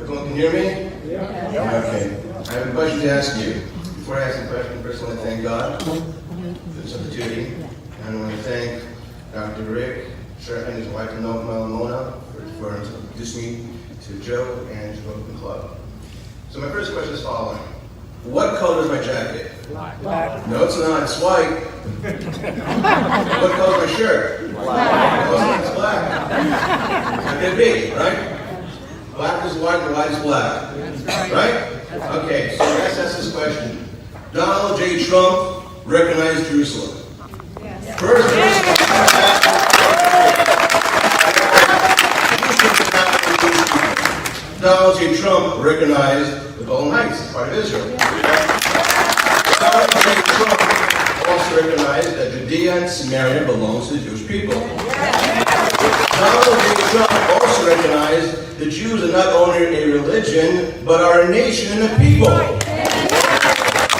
Everyone can hear me? Yeah. Okay. I have a question to ask you. Before I ask the question, first I want to thank God for this opportunity. And I want to thank Dr. Rick Schwartz and his wife, Mona, for introducing me to Joe and to the club. So my first question is following. What color is my jacket? Black. No, it's not. It's white. What color is my shirt? Black. No, it's black. How can it be, right? Black is white and white is black. Right? Okay, so let's ask this question. Donald J. Trump recognized Jerusalem. First, Donald J. Trump recognized the Golan Heights, part of Israel. Donald J. Trump also recognized that Judea and Samaria belongs to the Jewish people. Donald J. Trump also recognized the Jews are not only a religion, but are a nation and a people.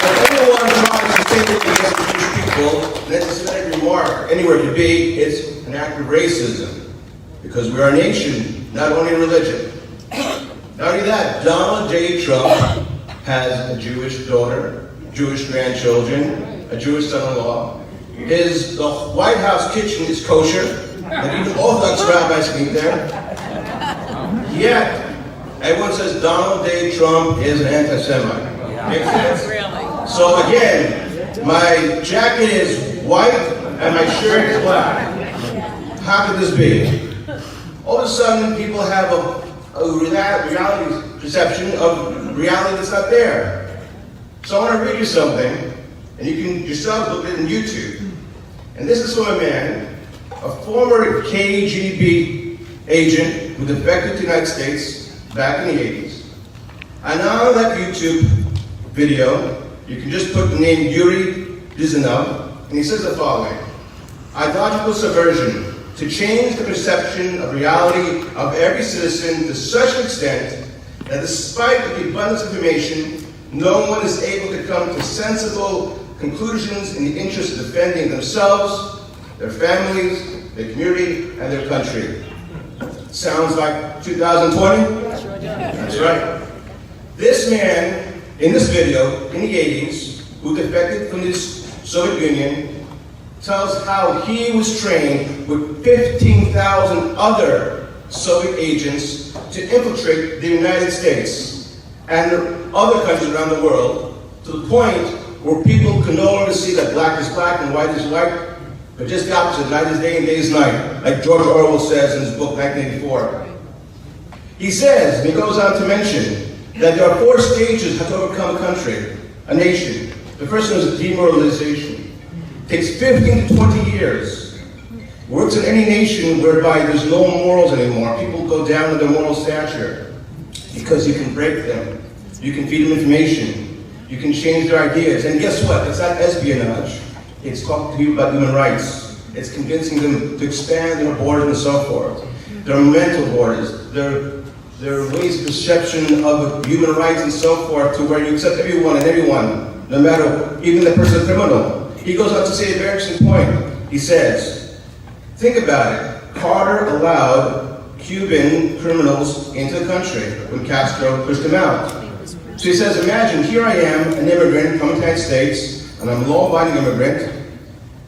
If anyone tries to say anything against the Jewish people, and it's a systematic remark anywhere to be, it's an act of racism. Because we are a nation, not only a religion. Not only that, Donald J. Trump has a Jewish daughter, Jewish grandchildren, a Jewish son-in-law. The White House kitchen is kosher, and even Orthodox rabbis can eat there. Yet, everyone says Donald J. Trump is an anti-Semite. Makes sense? Really? So again, my jacket is white and my shirt is black. How could this be? All of a sudden, people have a reality perception of reality that's not there. So I want to read you something, and you can yourself look at it on YouTube. And this is from a man, a former KGB agent who defected to the United States back in the 80s. And on that YouTube video, you can just put the name Yuri Dizanov, and he says the following: ideological subversion to change the perception of reality of every citizen to such an extent that despite the abundance of information, no one is able to come to sensible conclusions in the interest of defending themselves, their families, their community, and their country. Sounds like 2020? That's right. This man, in this video, in the 80s, who defected from the Soviet Union, tells how he was trained with 15,000 other Soviet agents to infiltrate the United States and other countries around the world, to the point where people can no longer see that black is black and white is white, but just the opposite, night is day and day is night, like George Orwell says in his book 1984. He says, and he goes on to mention, that there are 4 stages how to overcome a country, a nation. The first one is demoralization. It takes 15 to 20 years. Works in any nation whereby there's no morals anymore. People go down to their moral stature because you can break them. You can feed them information. You can change their ideas. And guess what? It's not espionage. It's talking to people about human rights. It's convincing them to expand their borders and so forth. Their mental borders, their ways of perception of human rights and so forth, to where you accept everyone and everyone, no matter, even the person criminal. He goes on to say a very interesting point. He says, think about it. Carter allowed Cuban criminals into the country when Castro pushed them out. So he says, imagine, here I am, an immigrant from the United States, and I'm a law-abiding immigrant,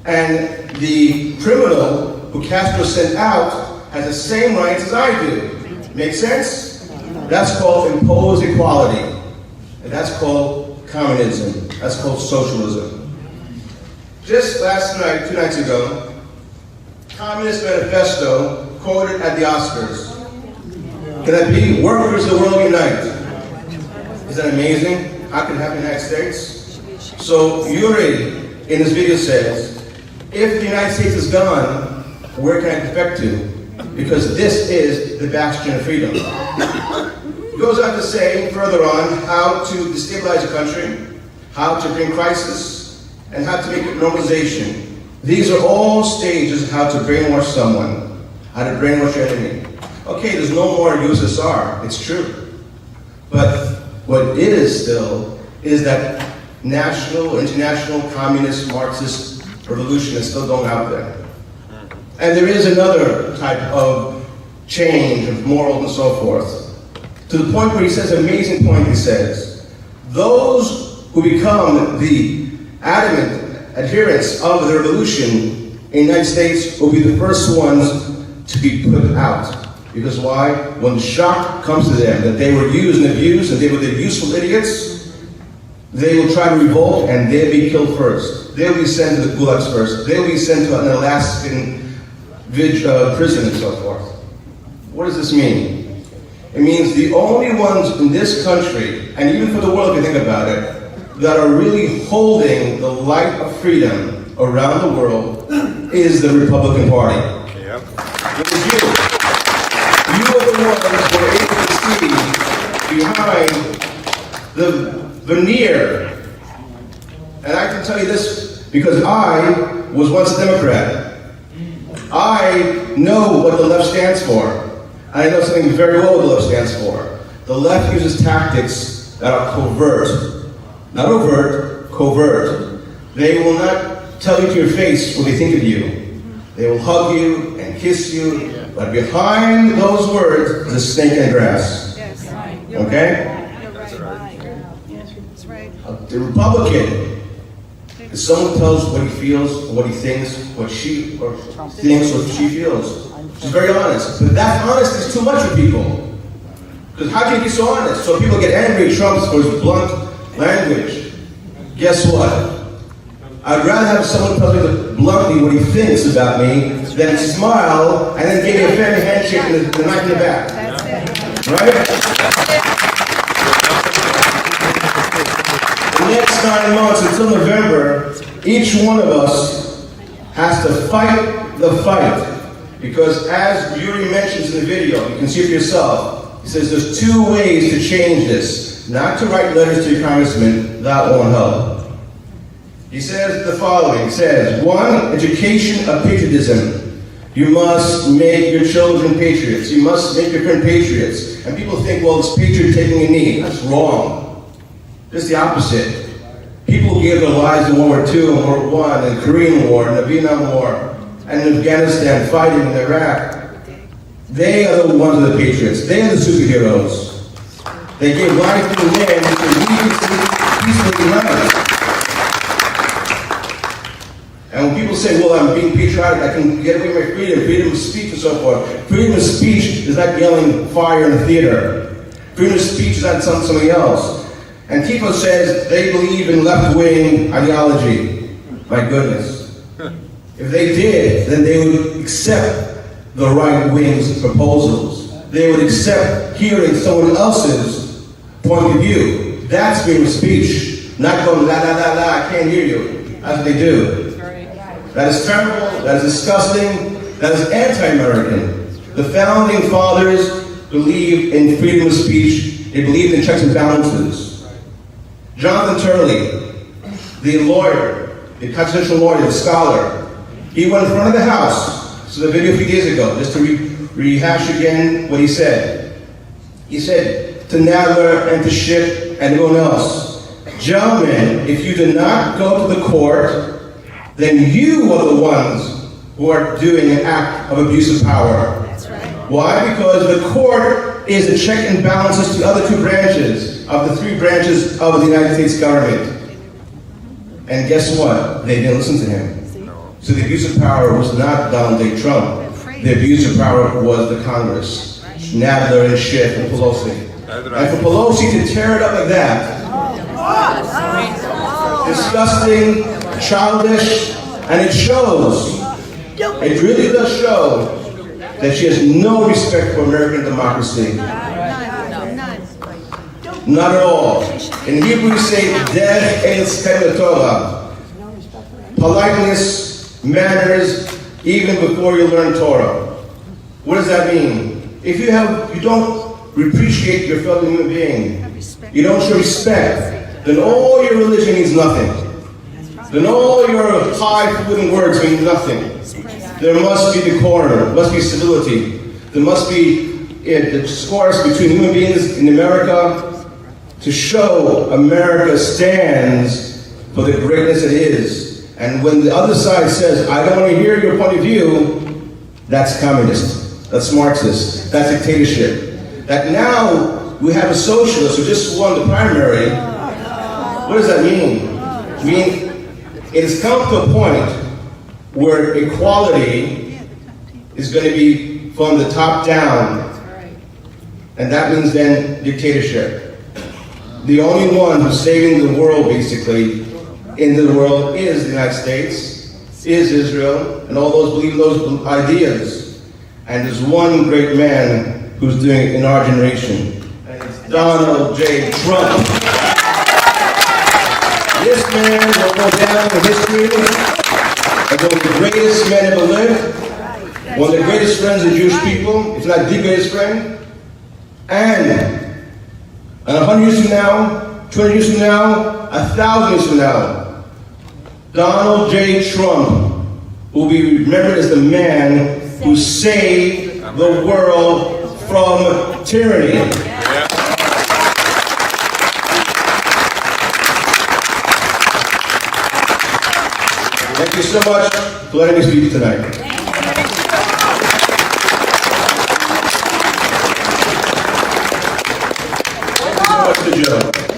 and the criminal who Castro sent out has the same rights as I do. Make sense? That's called imposed equality. And that's called communism. That's called socialism. Just last night, 2 nights ago, Communist Manifesto quoted at the Oscars. Can that be? Workers of the world unite. Isn't that amazing? How can it happen in the United States? So Yuri, in this video, says, if the United States is gone, where can I defect to? Because this is the bastion of freedom. He goes on to say, further on, how to destabilize a country, how to bring crisis, and how to make it normalization. These are all stages of how to brainwash someone, how to brainwash your enemy. Okay, there's no more USSR, it's true. But what is still is that national or international communist Marxist revolution is still going out there. And there is another type of change of morals and so forth. To the point where he says an amazing point. He says, those who become the adamant adherents of the revolution in the United States will be the first ones to be put out. Because why? When the shock comes to them that they were used and abused and they were the useful idiots, they will try to revolt and they'll be killed first. They'll be sent to the gulags first. They'll be sent to an Alaskan prison and so forth. What does this mean? It means the only ones in this country, and even for the world if you think about it, that are really holding the light of freedom around the world is the Republican Party. Yep. It is you. You are the ones who are able to see behind the veneer. And I can tell you this because I was once a Democrat. I know what the left stands for. I know something very well what the left stands for. The left uses tactics that are covert. Not overt, covert. They will not tell you to your face what they think of you. They will hug you and kiss you, but behind those words is a snake in the grass. Yes. Okay? That's right. That's right. The Republican is someone who tells what he feels, what he thinks, what she or thinks, what she feels. She's very honest. But that honesty is too much for people. Because how can you be so honest? So people get angry at Trump for his blunt language. Guess what? I'd rather have someone tell me bluntly what he thinks about me than smile and then give me a family handshake and the knife in the back. That's it. Right? The next 9 months until November, each one of us has to fight the fight. Because as Yuri mentions in the video, you can see it for yourself, he says there's 2 ways to change this. Not to write letters to your congressman, that won't help. He says the following, he says, 1, education of patriotism. You must make your children patriots. You must make your friends patriots. And people think, well, it's patriot taking a knee. That's wrong. It's the opposite. People gave their lives in World War II and World War I and the Korean War and the Vietnam War and in Afghanistan fighting in Iraq. They are the ones who are the patriots. They are the superheroes. They gave life to the man who can peacefully unite. And when people say, well, I'm being patriotic, I can get away with my freedom of speech and so forth. Freedom of speech is not yelling fire in the theater. Freedom of speech is not something else. And Antifa says they believe in left-wing ideology. My goodness. If they did, then they would accept the right wing's proposals. They would accept hearing someone else's point of view. That's freedom of speech. Not going, la, la, la, la, I can't hear you. That's what they do. That is terrible, that is disgusting, that is anti-American. The founding fathers believed in freedom of speech. They believed in checks and balances. Jonathan Turley, the lawyer, the constitutional lawyer, the scholar, he went in front of the House, this is a video a few days ago, just to rehash again what he said. He said to Nadler and to Schiff and everyone else, gentlemen, if you do not go to the court, then you are the ones who are doing an act of abuse of power. That's right. Why? Because the court is a check and balances to the other 2 branches of the 3 branches of the United States government. And guess what? They didn't listen to him. So the abuse of power was not Donald J. Trump. The abuse of power was the Congress. Nadler and Schiff and Pelosi. And for Pelosi to tear it up like that, disgusting, childish, and it shows, it really does show that she has no respect for American democracy. Not at all. In Hebrew we say, Deh el Stem Torah. Politeness, manners, even before you learn Torah. What does that mean? If you don't appreciate your fellow human being, you don't show respect, then all your religion means nothing. Then all your high-falutin words mean nothing. There must be decorum, there must be civility, there must be discourse between human beings in America to show America stands for the greatness it is. And when the other side says, I don't want to hear your point of view, that's communist, that's Marxist, that's dictatorship. That now we have a socialist who just won the primary. What does that mean? I mean, it has come to a point where equality is going to be from the top down. And that means then dictatorship. The only one who's saving the world, basically, into the world is the United States, is Israel, and all those believe those ideas. And there's one great man who's doing it in our generation. And it's Donald J. Trump. This man will go down in history as one of the greatest men ever lived, one of the greatest friends of Jewish people, if not the greatest friend. And 100 years from now, 200 years from now, 1,000 years from now, Donald J. Trump will be remembered as the man who saved the world from tyranny. Thank you so much for letting me speak tonight. Thank you so much to Joe.